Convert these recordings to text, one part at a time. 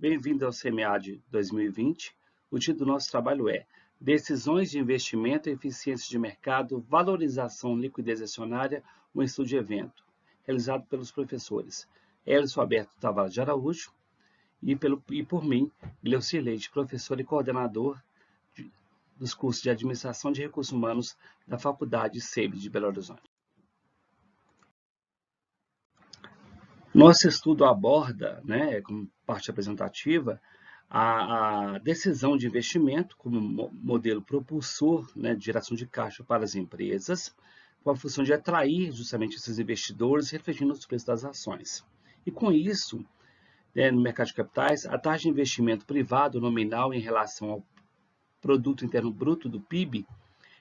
Bem-vindo ao CMAD 2020. O título do nosso trabalho é Decisões de Investimento, Eficiência de Mercado, Valorização, Liquidez Acionária, um estudo de evento, realizado pelos professores Elison Alberto Tavares de Araújo e por mim, Gleuci Leite, professor e coordenador dos cursos de Administração de Recursos Humanos da Faculdade SEB de Belo Horizonte. Nosso estudo aborda, como parte apresentativa, a decisão de investimento como modelo propulsor de geração de caixa para as empresas, com a função de atrair justamente esses investidores, refletindo os preços das ações. E com isso, no mercado de capitais, a taxa de investimento privado nominal em relação ao Produto Interno Bruto do PIB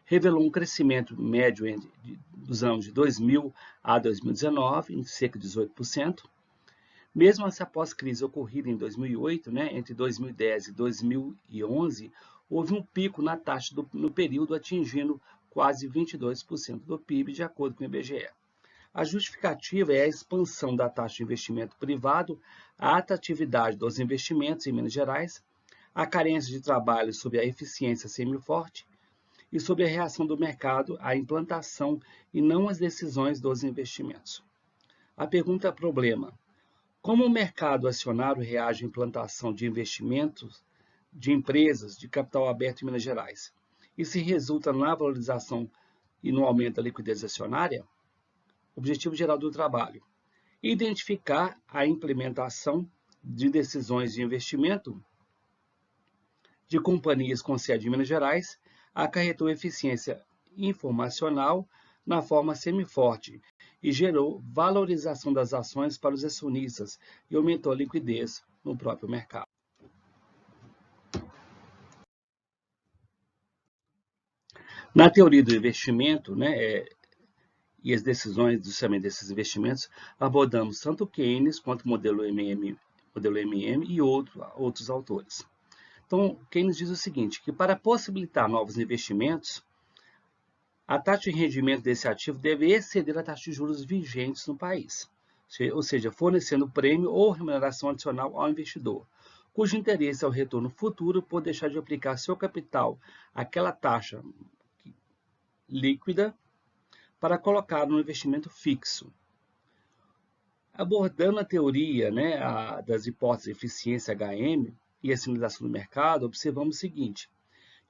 revelou um crescimento médio dos anos de 2000 a 2019, em cerca de 18%. Mesmo essa pós-crise ocorrida em 2008, entre 2010 e 2011, houve um pico na taxa no período, atingindo quase 22% do PIB, de acordo com o IBGE. A justificativa é a expansão da taxa de investimento privado, a atratividade dos investimentos em Minas Gerais, a carência de trabalho sobre a eficiência semiforte e sobre a reação do mercado à implantação e não às decisões dos investimentos. A pergunta problema: como o mercado acionário reage à implantação de investimentos de empresas de capital aberto em Minas Gerais? E se resulta na valorização e no aumento da liquidez acionária? Objetivo geral do trabalho: identificar a implementação de decisões de investimento de companhias com sede em Minas Gerais acarretou eficiência informacional na forma semiforte e gerou valorização das ações para os acionistas e aumentou a liquidez no próprio mercado. Na teoria do investimento, e as decisões justamente desses investimentos, abordamos tanto Keynes quanto o modelo MM e outros autores. Então, Keynes diz o seguinte, que para possibilitar novos investimentos, a taxa de rendimento desse ativo deve exceder a taxa de juros vigentes no país, ou seja, fornecendo prêmio ou remuneração adicional ao investidor, cujo interesse é o retorno futuro por deixar de aplicar seu capital àquela taxa líquida para colocar no investimento fixo. Abordando a teoria das hipóteses de eficiência HM e a sinalização do mercado, observamos o seguinte,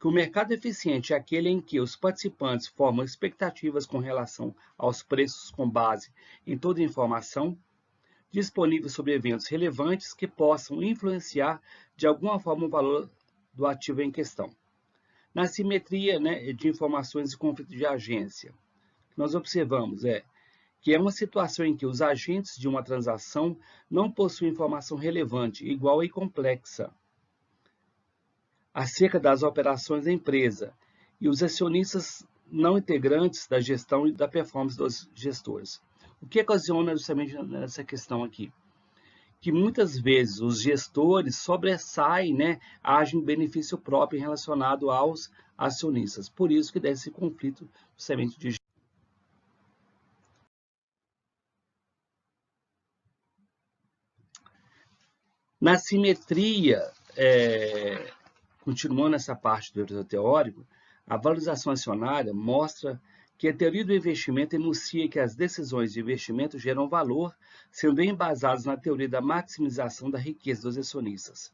que o mercado eficiente é aquele em que os participantes formam expectativas com relação aos preços com base em toda a informação disponível sobre eventos relevantes que possam influenciar de alguma forma o valor do ativo em questão. Na simetria de informações e conflito de agência, nós observamos que é uma situação em que os agentes de uma transação não possuem informação relevante, igual e complexa, acerca das operações da empresa, e os acionistas não integrantes da gestão e da performance dos gestores. O que ocasiona justamente nessa questão aqui? Que muitas vezes os gestores sobressaem, agem em benefício próprio relacionado aos acionistas. Por isso que dá esse conflito justamente de na simetria, continuando essa parte do estudo teórico, a valorização acionária mostra que a teoria do investimento enuncia que as decisões de investimento geram valor, sendo embasadas na teoria da maximização da riqueza dos acionistas.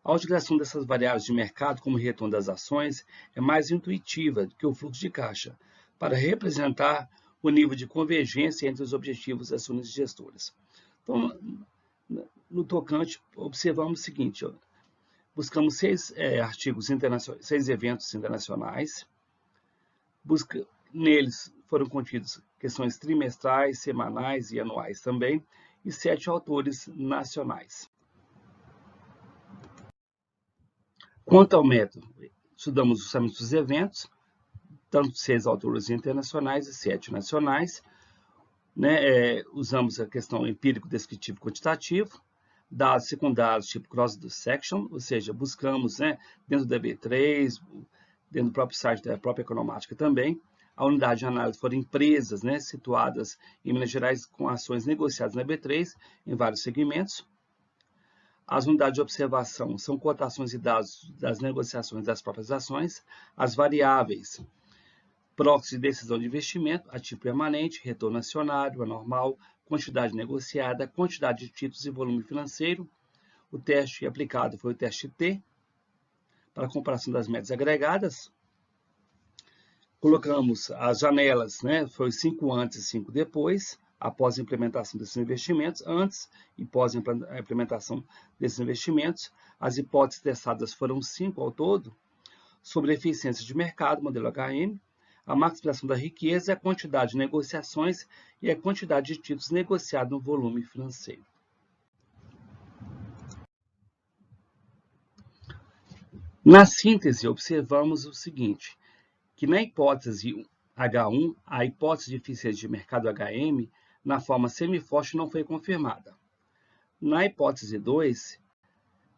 A utilização dessas variáveis de mercado como retorno das ações é mais intuitiva do que o fluxo de caixa, para representar o nível de convergência entre os objetivos acionistas e gestores. Então, no tocante, observamos o seguinte, buscamos 6 artigos internacionais, 6 eventos internacionais, neles foram contidos questões trimestrais, semanais e anuais também, e 7 autores nacionais. Quanto ao método, estudamos justamente os eventos, tanto 6 autores internacionais e 7 nacionais, usamos a questão empírico, descritivo e quantitativo, dados secundários tipo cross-section, ou seja, buscamos dentro da B3, dentro do próprio site da própria Economática também, a unidade de análise foram empresas situadas em Minas Gerais com ações negociadas na B3 em vários segmentos. As unidades de observação são cotações e dados das negociações das próprias ações. As variáveis, proxy de decisão de investimento, ativo permanente, retorno acionário, anormal, quantidade negociada, quantidade de títulos e volume financeiro. O teste aplicado foi o teste T, para a comparação das médias agregadas. Colocamos as janelas, né? Foi 5 antes e 5 depois, após a implementação desses investimentos, antes e pós a implementação desses investimentos. As hipóteses testadas foram 5 ao todo, sobre a eficiência de mercado, modelo HM, a maximização da riqueza, a quantidade de negociações e a quantidade de títulos negociados no volume financeiro. Na síntese, observamos o seguinte, que na hipótese H1, a hipótese de eficiência de mercado HM, na forma semiforte, não foi confirmada. Na hipótese 2,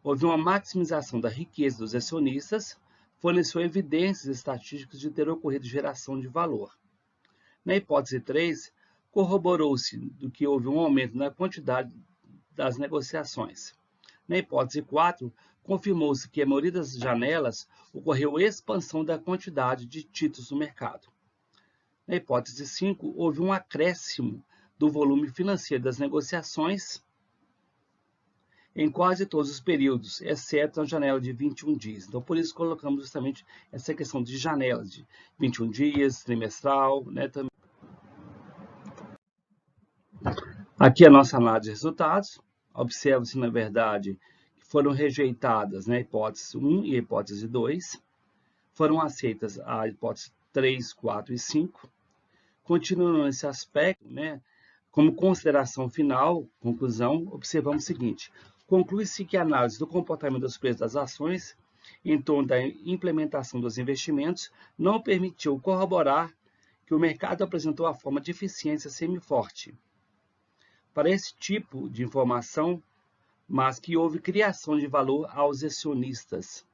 houve uma maximização da riqueza dos acionistas, forneceu evidências estatísticas de ter ocorrido geração de valor. Na hipótese 3, corroborou-se do que houve um aumento na quantidade das negociações. Na hipótese 4, confirmou-se que a maioria das janelas ocorreu expansão da quantidade de títulos no mercado. Na hipótese 5, houve um acréscimo do volume financeiro das negociações em quase todos os períodos, exceto a janela de 21 dias. Então, por isso, colocamos justamente essa questão de janelas de 21 dias, trimestral, né, também. Aqui a nossa análise de resultados. Observa-se, na verdade, que foram rejeitadas, né, a hipótese 1 e a hipótese 2. Foram aceitas a hipótese 3, 4 e 5. Continuando nesse aspecto, né, como consideração final, conclusão, observamos o seguinte. Conclui-se que a análise do comportamento dos preços das ações em torno da implementação dos investimentos não permitiu corroborar que o mercado apresentou a forma de eficiência semiforte para esse tipo de informação, mas que houve criação de valor aos acionistas.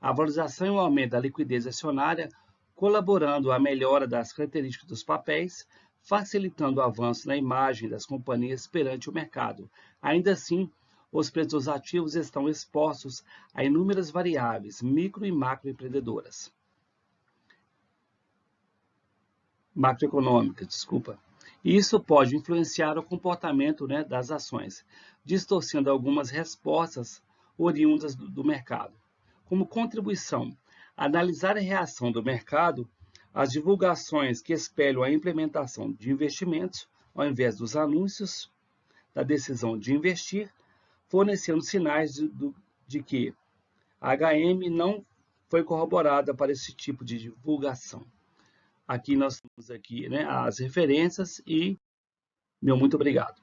A valorização e o aumento da liquidez acionária, colaborando à melhora das características dos papéis, facilitando o avanço na imagem das companhias perante o mercado. Ainda assim, os preços dos ativos estão expostos a inúmeras variáveis, micro e macroempreendedoras. Macroeconômicas, desculpa. E isso pode influenciar o comportamento, né, das ações, distorcendo algumas respostas oriundas do mercado. Como contribuição, analisar a reação do mercado às divulgações que espelham a implementação de investimentos, ao invés dos anúncios da decisão de investir, fornecendo sinais de que a HM não foi corroborada para esse tipo de divulgação. Aqui nós temos aqui, né, as referências e meu muito obrigado.